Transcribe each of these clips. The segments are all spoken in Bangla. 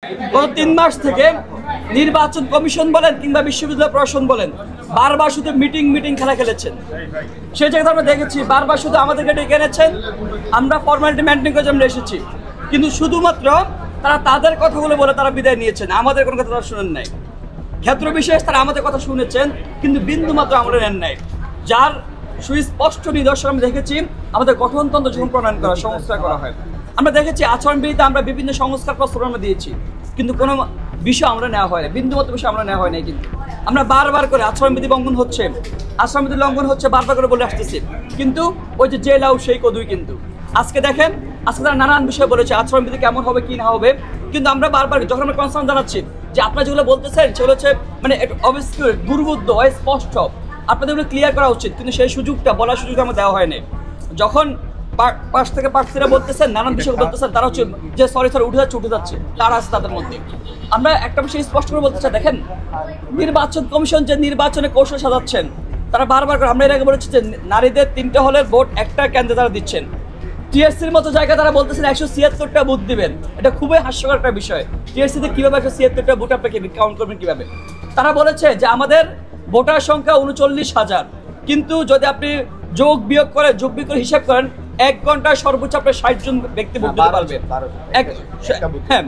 গত ৩ মাস থেকে নির্বাচন কমিশন বলেন কিংবা বিশ্ববিদ্যালয় প্রশাসন বলেন বারবার শুধু মিটিং খেলা খেলেছেন। সেই জায়গায় আমরা দেখেছি বারবার শুধু আমাদেরকে ডেকে এনেছেন, আমরা ফর্মালিটি মেনটেন করে আমরা এসেছি, কিন্তু শুধুমাত্র তারা তাদের কথাগুলো বলে তারা বিদায় নিয়েছেন, আমাদের কোনো কথা তারা শুনেন নাই। ক্ষেত্র বিশেষ তারা আমাদের কথা শুনেছেন কিন্তু বিন্দু মাত্র আমরা নেন নাই, যার সুস্পষ্ট নিদর্শন আমরা দেখেছি আমাদের গঠনতন্ত্র যখন প্রণয়ন করা সংস্কার করা হয়। আমরা দেখেছি আচরণবিধিতে আমরা বিভিন্ন সংস্কার প্রস্তাব আমরা দিয়েছি, কিন্তু কোনো বিষয় আমরা নেওয়া হয় না, বিন্দুমাত্র বিষয় আমরা নেওয়া হয় না। কিন্তু আমরা বারবার করে আচরণবিধি লঙ্ঘন হচ্ছে, আচরণবিধি লঙ্ঘন হচ্ছে বারবার করে বলে আসতেছি, কিন্তু ওই যে জেল আউট সেই কদুই। কিন্তু আজকে দেখেন, আজকে তারা নানান বিষয় বলেছে আচরণবিধি কেমন হবে কি না হবে, কিন্তু আমরা বারবার যখন আমরা কনসার্ন জানাচ্ছি যে আপনারা যেগুলো বলতেছেন সেগুলো হচ্ছে মানে অবস্কিউর, দুর্বোধ্য, স্পষ্ট, আপনাদের ওগুলো ক্লিয়ার করা উচিত, কিন্তু সেই সুযোগটা বলার সুযোগটা আমার দেওয়া হয়নি। যখন পাশ থেকে প্রার্থীরা বলতেছেন নানান বিষয় বলতেছেন, তারা হচ্ছে যে সরি উঠে যাচ্ছে কারা আছে তাদের মধ্যে। আমরা একটা বিষয় স্পষ্ট করে বলতে চাই, দেখেন নির্বাচন কমিশন যে নির্বাচনে কৌশল সাজাচ্ছেন, তারা বারবার করে আমরা এর আগে বলেছি যে নারীদের 3টে হলের ভোট একটা কেন্দ্রে তারা দিচ্ছেন। টিএসসির মতো জায়গায় তারা বলতেছেন 176টা বুথ দিবেন, এটা খুবই হাস্যকর একটা বিষয়। টিএসসিতে কীভাবে 176টা ভোট আপনাকে কাউন্ট করবেন কীভাবে? তারা বলেছে যে আমাদের ভোটার সংখ্যা 39,000, কিন্তু যদি আপনি যোগ বিয়োগ করে হিসাব করেন 1 ঘন্টায় সর্বোচ্চ আপনার 60 জন ব্যক্তি ভোট দিতে পারবেন। হ্যাঁ,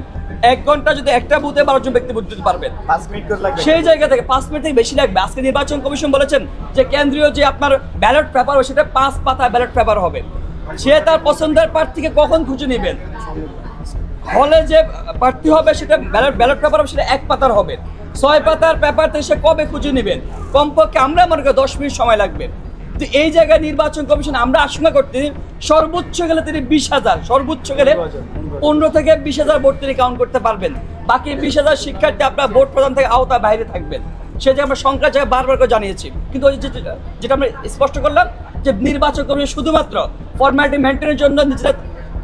1 ঘন্টা যদি একটা বুথে 12 জন ব্যক্তি ভোট দিতে পারবেন, 5 মিনিট লাগবে। সেই জায়গা থেকে 5 মিনিট থেকে বেশি লাগবে। আজকে নির্বাচন কমিশন বলেছেন যে কেন্দ্রীয় যে আপনার ব্যালট পেপার হবে সেটা 5 পাতায় ব্যালট পেপার হবে। সে তার পছন্দের প্রার্থীকে কখন খুঁজে নেবেন? হলে যে প্রার্থী হবে সেটা ব্যালট পেপার হবে, সেটা 1 পাতার হবে। 6 পাতার পেপার থেকে সে কবে খুঁজে নেবেন? কমপক্ষে আমরা মনে করি 10 মিনিট সময় লাগবে। তো এই জায়গায় নির্বাচন কমিশন আমরা আশঙ্কা করতে সর্বোচ্চ গেলে তিনি 20,000, সর্বোচ্চ গেলে 15 থেকে 20,000 ভোট তিনি কাউন্ট করতে পারবেন। বাকি 20,000 শিক্ষার্থী আপনার ভোট প্রদান থেকে আওতা বাইরে থাকবেন। সে যে আমরা সংখ্যার জায়গায় বারবার করে জানিয়েছি, কিন্তু ওই যেটা আমরা স্পষ্ট করলাম যে নির্বাচন কমিশন শুধুমাত্র ফর্মালিটি মেনটেনের জন্য নিজেরা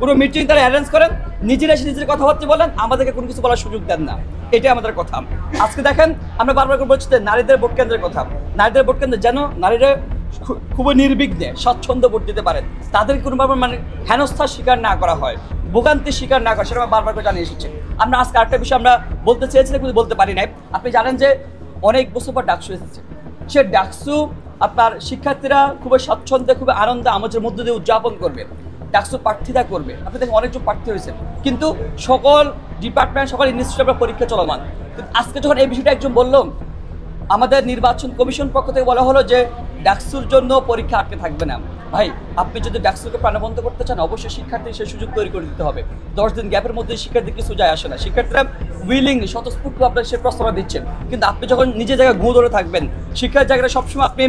কোনো মিটিং তারা অ্যারেঞ্জ করেন, নিজেরা এসে নিজের কথাবার্তা বলেন, আমাদেরকে কোনো কিছু বলার সুযোগ দেন না। এটাই আমাদের কথা। আজকে দেখেন আমরা বারবার করে বলছি যে নারীদের ভোট কেন্দ্রের কথা, নারীদের ভোট কেন্দ্রে যেন নারীরা খুবই নির্বিঘ্নে স্বচ্ছন্দ ভোট দিতে পারেন, তাদেরকে কোনোভাবে মানে হেনস্থার শিকার না করা হয়, ভোগান্তির শিকার না করা, সেটা আমরা বারবার করে জানিয়ে এসেছি। আমরা আজকে আরেকটা বিষয় আমরা বলতে চেয়েছিলাম কিন্তু বলতে পারি নাই। আপনি জানেন যে অনেক বছর পর ডাকসু এসেছে, সে ডাকসু আপনার শিক্ষার্থীরা খুবই স্বচ্ছন্দে খুবই আনন্দে আমাদের মধ্য দিয়ে উদযাপন করবে, ডাকসু প্রার্থীরা করবে। আপনি দেখেন অনেকজন প্রার্থী হয়েছে, কিন্তু সকল ডিপার্টমেন্ট সকল ইনস্টিটিউটে পরীক্ষা চলমান। আজকে যখন এই বিষয়টা একজন বলল, আমাদের নির্বাচন কমিশন পক্ষ থেকে বলা হলো যে ডাকসুর জন্য পরীক্ষা আটকে থাকবে না। ভাই, আপনি যদি ডাকসুকে প্রাণবন্ত করতে চান অবশ্যই শিক্ষার্থী সেই সুযোগ তৈরি করে দিতে হবে। 10 দিন গ্যাপের মধ্যে শিক্ষার্থী কিছু যায় আসে না, শিক্ষার্থীরা উইলিংলি স্বতঃস্ফূর্ত আপনার সে প্রস্তাবনা দিচ্ছেন, কিন্তু আপনি যখন নিজের জায়গায় ঘুঁ ধরে থাকবেন, শিক্ষার জায়গাটা সবসময় আপনি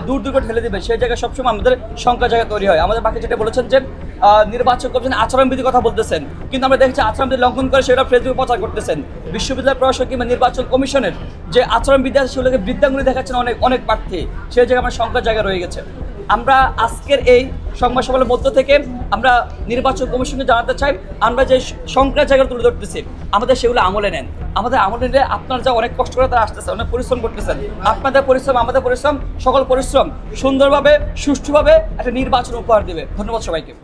দূর করে ঠেলে দেবেন, সেই জায়গায় সবসময় আমাদের সংখ্যা জায়গা তৈরি হয়। আমাদের বাকি যেটা বলেছেন যে নির্বাচন কমিশন আচরণবিধির কথা বলতেছেন, কিন্তু আমরা দেখছি আচরণবিধি লঙ্ঘন করে সেটা ফেসবুকে প্রচার করতেছেন। বিশ্ববিদ্যালয় প্রশাসন কিংবা নির্বাচন কমিশনের যে আচরণবিধি আছে সেগুলোকে বৃদ্ধাঙ্গুলি দেখাচ্ছেন অনেক প্রার্থী, সেই জায়গায় আমার সংখ্যার জায়গা রয়ে গেছে। আমরা আজকের এই সংবাদ সম্মেলনের মধ্য থেকে আমরা নির্বাচন কমিশনকে জানাতে চাই, আমরা যে সংখ্যার জায়গা তুলে ধরতেছি আমাদের সেগুলো আমলে নেন। আমাদের আমলে নিলে আপনার যা অনেক কষ্ট করে তারা আসতেছে, অনেক পরিশ্রম করতেছেন, আপনাদের পরিশ্রম আমাদের পরিশ্রম সকল পরিশ্রম সুন্দরভাবে সুষ্ঠুভাবে একটা নির্বাচন উপহার দেবে। ধন্যবাদ সবাইকে।